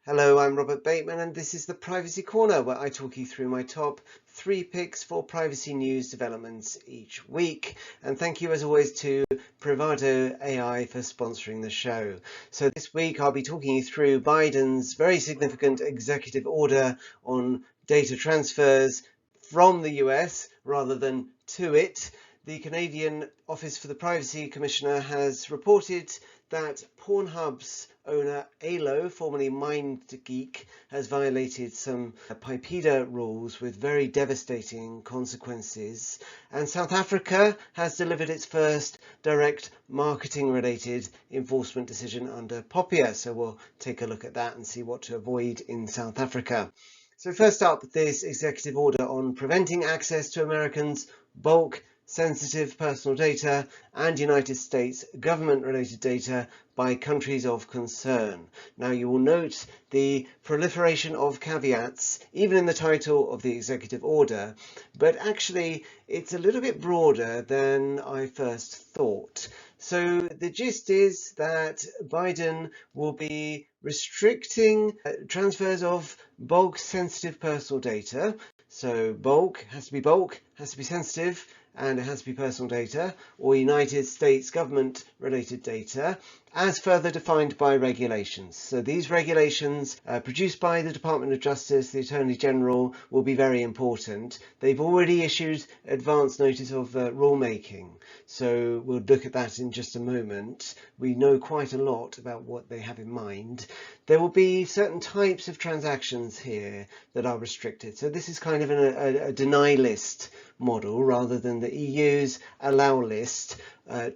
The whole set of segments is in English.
Hello, I'm Robert Bateman and this is the Privacy Corner, where I talk you through my top 3 picks for privacy news developments each week. And thank you as always to Privado AI for sponsoring the show. So this week I'll be talking you through Biden's very significant executive order on data transfers from the US rather than to it. The Canadian Office for the Privacy Commissioner has reported that Pornhub's owner ALO, formerly MindGeek, has violated some PIPEDA rules with very devastating consequences. And South Africa has delivered its first direct marketing related enforcement decision under POPIA. So we'll take a look at that and see what to avoid in South Africa. So first up, this executive order on preventing access to Americans' bulk sensitive personal data and United States government-related data by countries of concern. Now you will note the proliferation of caveats even in the title of the executive order, but actually it's a little bit broader than I first thought. So the gist is that Biden will be restricting transfers of bulk sensitive personal data. So bulk, has to be sensitive, and it has to be personal data or United States government related data as further defined by regulations. So these regulations produced by the Department of Justice, the Attorney General, will be very important. They've already issued advance notice of rulemaking, so we'll look at that in just a moment. We know quite a lot about what they have in mind. There will be certain types of transactions here that are restricted. So this is kind of a deny list model rather than the EU's allow list.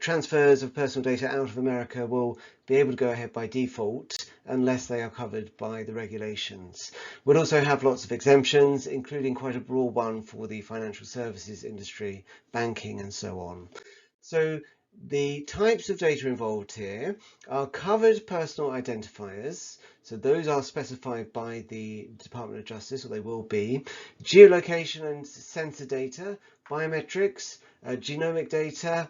Transfers of personal data out of America will be able to go ahead by default unless they are covered by the regulations. We'll also have lots of exemptions, including quite a broad one for the financial services industry, banking and so on. So the types of data involved here are covered personal identifiers. So those are specified by the Department of Justice, or they will be. Geolocation and sensor data, biometrics, genomic data,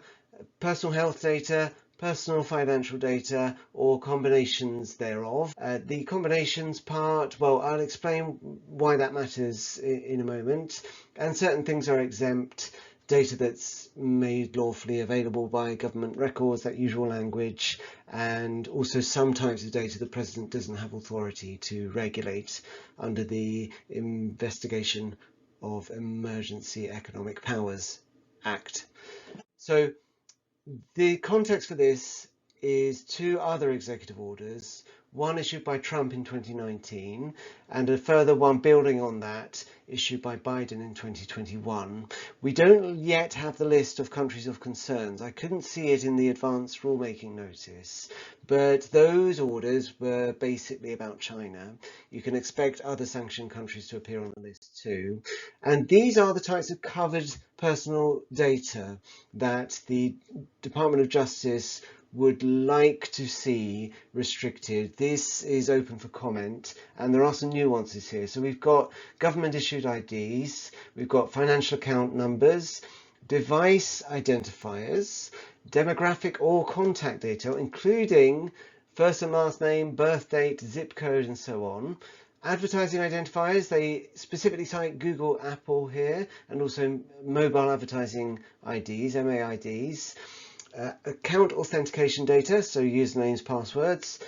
personal health data, personal financial data, or combinations thereof. The combinations part, well, I'll explain why that matters in a moment. And certain things are exempt. Data that's made lawfully available by government records, that usual language, and also some types of data the President doesn't have authority to regulate under the Investigation of Emergency Economic Powers Act. So the context for this is 2 other executive orders, one issued by Trump in 2019 and a further one building on that issued by Biden in 2021. We don't yet have the list of countries of concerns. I couldn't see it in the advanced rulemaking notice, but those orders were basically about China. You can expect other sanctioned countries to appear on the list too. And these are the types of covered personal data that the Department of Justice would like to see restricted. This is open for comment and there are some nuances here. So we've got government issued IDs, we've got financial account numbers, device identifiers, demographic or contact data, including first and last name, birth date, zip code and so on. Advertising identifiers, they specifically cite Google, Apple here, and also mobile advertising IDs, MAIDs. Account authentication data, so usernames, passwords,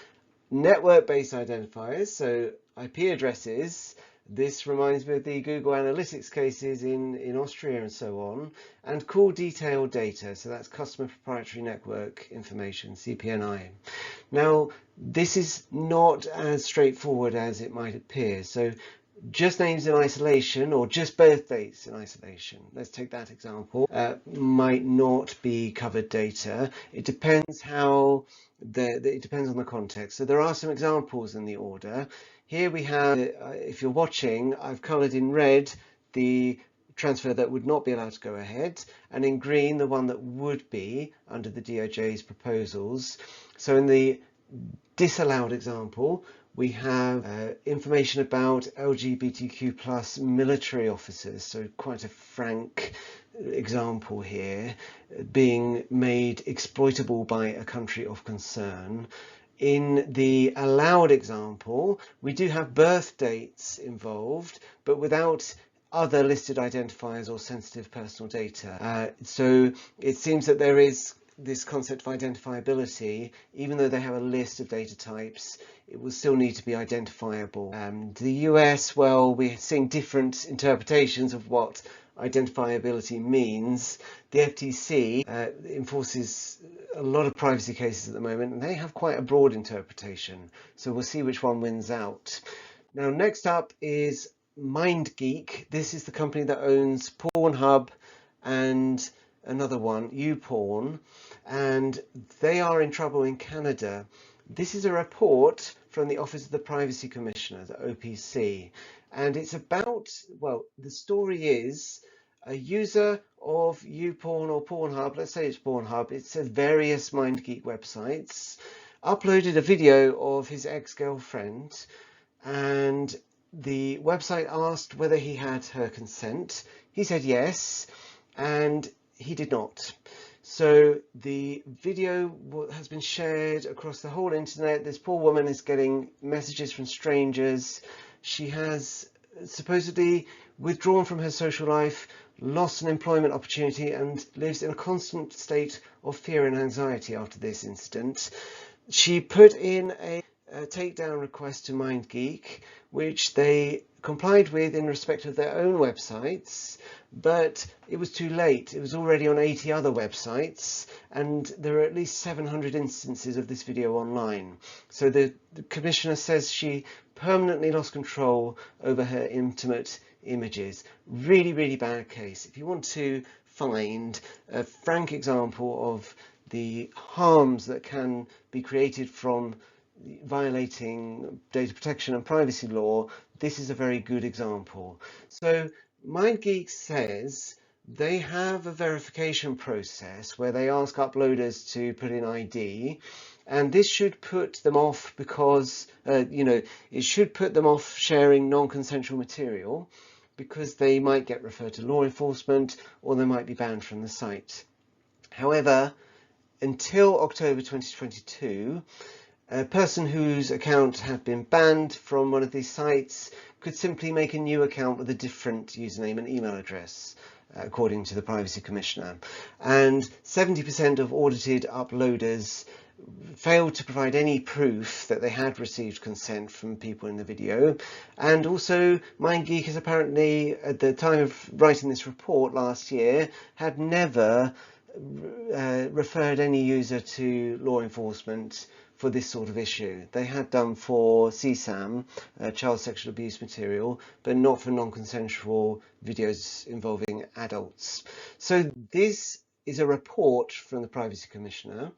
network-based identifiers, so IP addresses. This reminds me of the Google Analytics cases in Austria and so on, and call detail data, so that's customer proprietary network information, CPNI. Now, this is not as straightforward as it might appear. So just names in isolation or just birth dates in isolation, let's take that example, might not be covered data. It depends how it depends on the context. So there are some examples in the order. Here we have, if you're watching, I've coloured in red the transfer that would not be allowed to go ahead, and in green the one that would be under the DOJ's proposals. So in the disallowed example, we have information about LGBTQ+ military officers, so quite a frank example here, being made exploitable by a country of concern. In the allowed example, we do have birth dates involved, but without other listed identifiers or sensitive personal data. So it seems that there is this concept of identifiability. Even though they have a list of data types, it will still need to be identifiable. The US, well, we're seeing different interpretations of what identifiability means. The FTC enforces a lot of privacy cases at the moment, and they have quite a broad interpretation. So we'll see which one wins out. Now, next up is MindGeek. This is the company that owns Pornhub and another one, YouPorn, and they are in trouble in Canada. This is a report from the Office of the Privacy Commissioner, the OPC, and it's about, well, the story is a user of YouPorn or Pornhub, let's say it's Pornhub, it says various MindGeek websites, uploaded a video of his ex-girlfriend, and the website asked whether he had her consent. He said yes, and he did not. So the video has been shared across the whole internet. This poor woman is getting messages from strangers. She has supposedly withdrawn from her social life, lost an employment opportunity, and lives in a constant state of fear and anxiety after this incident. She put in a takedown request to MindGeek, which they complied with in respect of their own websites, but it was too late. It was already on 80 other websites, and there are at least 700 instances of this video online. So the commissioner says she permanently lost control over her intimate images. Really, really bad case. If you want to find a frank example of the harms that can be created from violating data protection and privacy law, this is a very good example. So MindGeek says they have a verification process where they ask uploaders to put in ID, and this should put them off because, it should put them off sharing non-consensual material, because they might get referred to law enforcement or they might be banned from the site. However, until October 2022, a person whose account had been banned from one of these sites could simply make a new account with a different username and email address, according to the Privacy Commissioner. And 70% of audited uploaders failed to provide any proof that they had received consent from people in the video. And also, MindGeek has apparently, at the time of writing this report last year, had never referred any user to law enforcement for this sort of issue. They had done for CSAM, child sexual abuse material, but not for non-consensual videos involving adults. So this is a report from the Privacy Commissioner,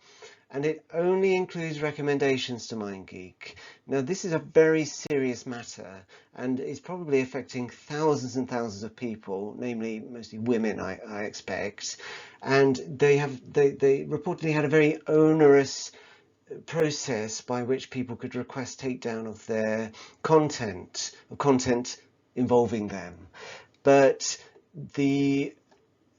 and it only includes recommendations to MindGeek. Now, this is a very serious matter, and is probably affecting thousands and thousands of people, namely mostly women, I expect. And they reportedly had a very onerous process by which people could request takedown of their content, or content involving them. But the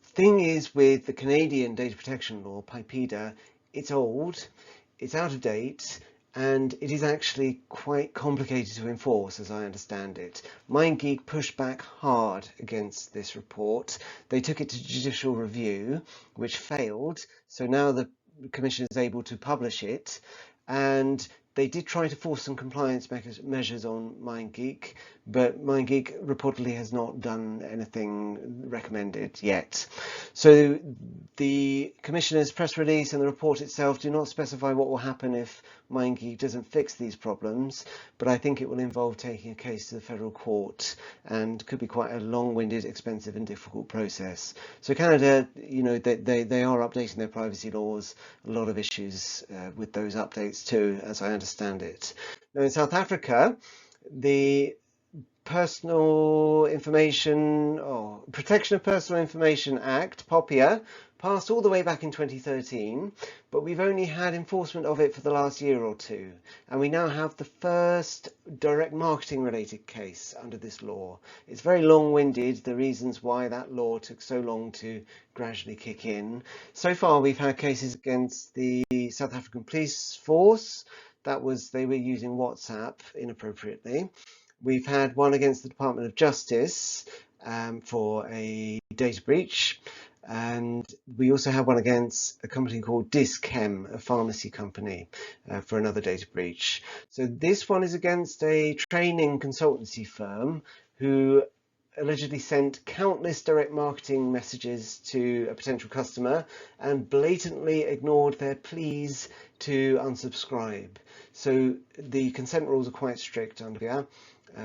thing is, with the Canadian data protection law, PIPEDA, it's old, it's out of date, and it is actually quite complicated to enforce, as I understand it. MindGeek pushed back hard against this report. They took it to judicial review, which failed, so now the Commission is able to publish it, and they did try to force some compliance measures on MindGeek, but MindGeek reportedly has not done anything recommended yet. So the Commissioner's press release and the report itself do not specify what will happen if MindGeek doesn't fix these problems, but I think it will involve taking a case to the federal court, and could be quite a long-winded, expensive and difficult process. So Canada, they are updating their privacy laws, a lot of issues with those updates too, as I understand it. Now in South Africa, the Personal Information or Protection of Personal Information Act, POPIA, passed all the way back in 2013, but we've only had enforcement of it for the last year or two, and we now have the first direct marketing related case under this law. It's very long-winded, the reasons why that law took so long to gradually kick in. So far we've had cases against the South African police force, That was they were using WhatsApp inappropriately. We've had one against the Department of Justice for a data breach. And we also have one against a company called Dischem, a pharmacy company, for another data breach. So this one is against a training consultancy firm who allegedly sent countless direct marketing messages to a potential customer and blatantly ignored their pleas to unsubscribe. So the consent rules are quite strict under POPIA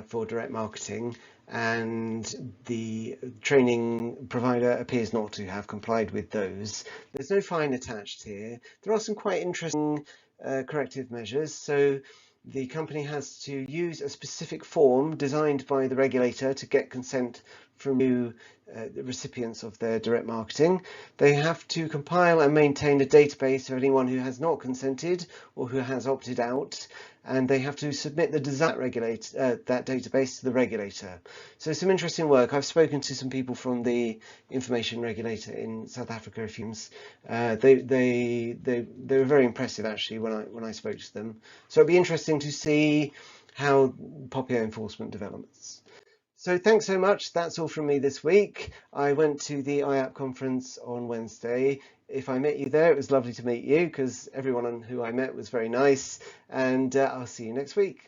for direct marketing, and the training provider appears not to have complied with those. There's no fine attached here. There are some quite interesting corrective measures. So the company has to use a specific form designed by the regulator to get consent from new recipients of their direct marketing. They have to compile and maintain a database of anyone who has not consented or who has opted out, and they have to submit the that database to the regulator. So some interesting work. I've spoken to some people from the information regulator in South Africa a few times. They were very impressive actually when I spoke to them. So it'll be interesting to see how POPIA enforcement develops. So thanks so much. That's all from me this week. I went to the IAP conference on Wednesday. If I met you there, it was lovely to meet you because everyone who I met was very nice, and I'll see you next week.